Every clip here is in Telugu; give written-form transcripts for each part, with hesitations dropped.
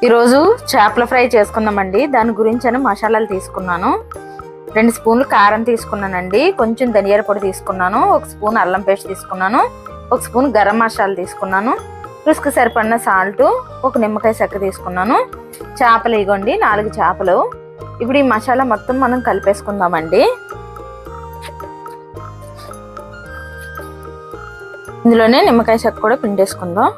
ఈరోజు చేపల ఫ్రై చేసుకుందామండి. దాని గురించి అని మసాలాలు తీసుకున్నాను. 2 స్పూన్లు కారం తీసుకున్నానండి, కొంచెం ధనియాల పొడి తీసుకున్నాను, 1 స్పూన్ అల్లం పేస్ట్ తీసుకున్నాను, 1 స్పూన్ గరం మసాలా తీసుకున్నాను, రుచికి సరిపడిన సాల్ట్, 1 నిమ్మకాయ చెక్క తీసుకున్నాను. చేపలు ఇగోండి 4 చేపలు. ఇప్పుడు ఈ మసాలా మొత్తం మనం కలిపేసుకుందామండి. ఇందులోనే నిమ్మకాయ చెక్క కూడా పిండేసుకుందాం.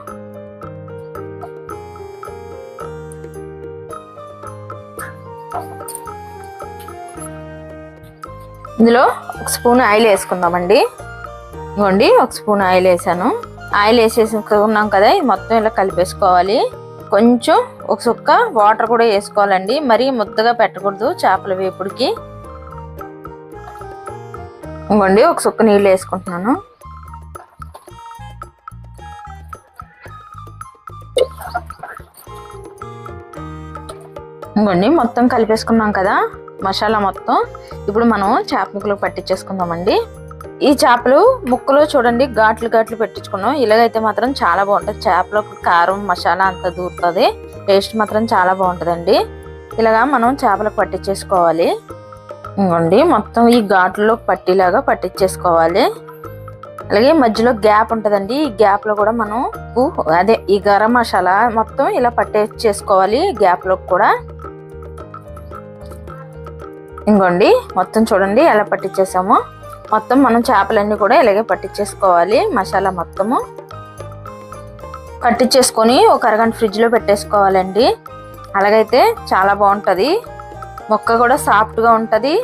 ఇందులో 1 స్పూన్ ఆయిల్ వేసుకుందామండి. ఇవ్వండి 1 స్పూన్ ఆయిల్ వేసాను. ఆయిల్ వేసేసుకున్నాం కదా, ఇది మొత్తం ఇలా కలిపేసుకోవాలి. కొంచెం 1 చుక్క వాటర్ కూడా వేసుకోవాలండి, మరీ ముద్దగా పెట్టకూడదు చేపల వేపుడికి. ఇవ్వండి 1 చుక్క నీళ్ళు వేసుకుంటున్నాను. ఇవ్వండి మొత్తం కలిపేసుకున్నాం కదా మసాలా మొత్తం. ఇప్పుడు మనం చేప ముక్కలు పట్టించేసుకుందామండి. ఈ చేపలు ముక్కలు చూడండి ఘాట్లు ఘాట్లు పెట్టించుకున్నాం. ఇలాగైతే మాత్రం చాలా బాగుంటుంది. చేపలకు కారం మసాలా అంతా దూరుతుంది, టేస్ట్ మాత్రం చాలా బాగుంటుందండి. ఇలాగా మనం చేపలకు పట్టించేసుకోవాలి. ఇంకోండి మొత్తం ఈ ఘాట్లలో పట్టిలాగా పట్టించేసుకోవాలి. అలాగే మధ్యలో గ్యాప్ ఉంటుందండి, ఈ గ్యాప్ లో కూడా మనం అదే ఈ గరం మసాలా మొత్తం ఇలా పట్టించేసుకోవాలి గ్యాప్ లో కూడా. ఇంకోండి మొత్తం చూడండి ఎలా పట్టించేసామో. మొత్తం మనం చేపలన్నీ కూడా ఇలాగే పట్టించేసుకోవాలి. మసాలా మొత్తము పట్టించేసుకొని 1 అరగంట ఫ్రిడ్జ్ లో పెట్టేసుకోవాలండి. అలాగైతే చాలా బాగుంటుంది. ముక్క కూడా సాఫ్ట్ గా ఉంటది,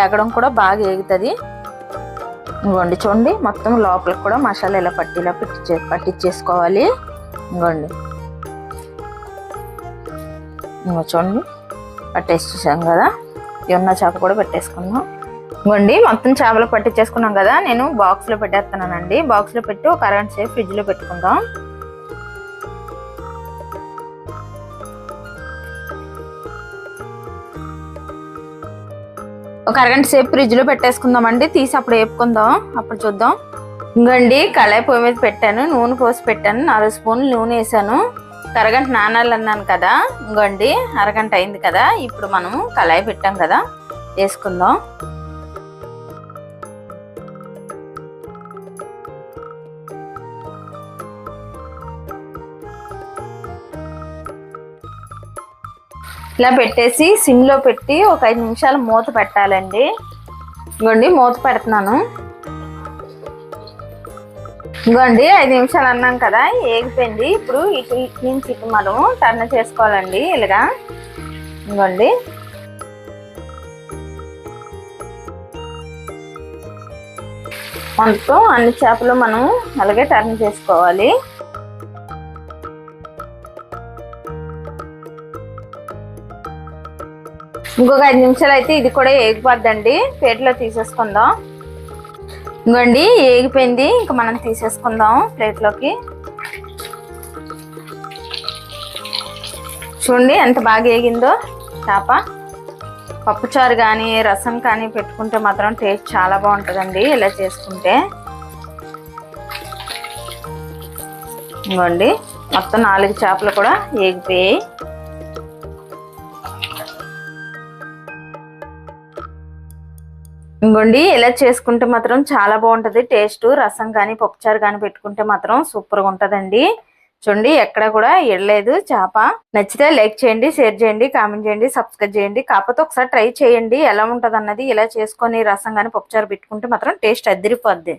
ఏగడం కూడా బాగా ఏగుతుంది. ఇంకోండి చూడండి మొత్తం లోపలికి కూడా మసాలా ఇలా పట్టించేసుకోవాలి. ఇంకోండి ఇంకో చూడండి పట్టేసేసాం కదా. ఉన్న చేప కూడా పెట్టేసుకుందాం. ఇంకోండి మొత్తం చేపలు పట్టించేసుకున్నాం కదా, నేను బాక్స్ లో పెట్టేస్తున్నానండి. బాక్స్ లో పెట్టి 1 అరగంట సేపు ఫ్రిడ్జ్ లో పెట్టుకుందాం. ఒక అరగంట సేపు ఫ్రిడ్జ్ లో పెట్టేసుకుందామండి. తీసి అప్పుడు వేపుకుందాం, అప్పుడు చూద్దాం. ఇంకోండి కళాయి పొయ్యి మీద పెట్టాను, నూనె పోసి పెట్టాను. 4 స్పూన్లు నూనె వేసాను. అరగంట నానాలు అన్నాను కదా, ఇంకోండి అరగంట అయింది కదా. ఇప్పుడు మనము కళాయి పెట్టాం కదా, వేసుకుందాం. ఇలా పెట్టేసి సిమ్ లో పెట్టి ఒక 5 నిమిషాలు మూత పెట్టాలండి. ఇంకోండి మూత పెడుతున్నాను. ఇంకోండి 5 నిమిషాలు అన్నాం కదా, ఏగిపోయింది. ఇప్పుడు ఇటు నుంచి ఇటు మనం టర్న్ చేసుకోవాలండి ఇలాగా. ఇంకోండి మొత్తం అన్ని చేపలు మనం అలాగే టర్న్ చేసుకోవాలి. ఇంకొక 5 నిమిషాలు అయితే ఇది కూడా ఏగిపోద్దండి. ప్లేట్లో తీసేసుకుందాం. ఇంకోండి ఏగిపోయింది, ఇంకా మనం తీసేసుకుందాం ప్లేట్లోకి. చూడండి ఎంత బాగా ఏగిందో చేప. పప్పుచారు కానీ రసం కానీ పెట్టుకుంటే మాత్రం టేస్ట్ చాలా బాగుంటుందండి ఇలా చేసుకుంటే. ఇంకోండి మొత్తం 4 చేపలు కూడా ఏగిపోయాయి. ఇంకోండి ఇలా చేసుకుంటే మాత్రం చాలా బాగుంటుంది టేస్ట్. రసం కానీ పప్పుచారు కానీ పెట్టుకుంటే మాత్రం సూపర్గా ఉంటుందండి. చూడండి ఎక్కడ కూడా ఎడలేదు చేప. నచ్చితే లైక్ చేయండి, షేర్ చేయండి, కామెంట్ చేయండి, సబ్స్క్రైబ్ చేయండి. కాకపోతే ఒకసారి ట్రై చేయండి ఎలా ఉంటుంది అన్నది. ఇలా చేసుకొని రసం కానీ పప్పుచారు పెట్టుకుంటే మాత్రం టేస్ట్ అదిరిపోద్ది.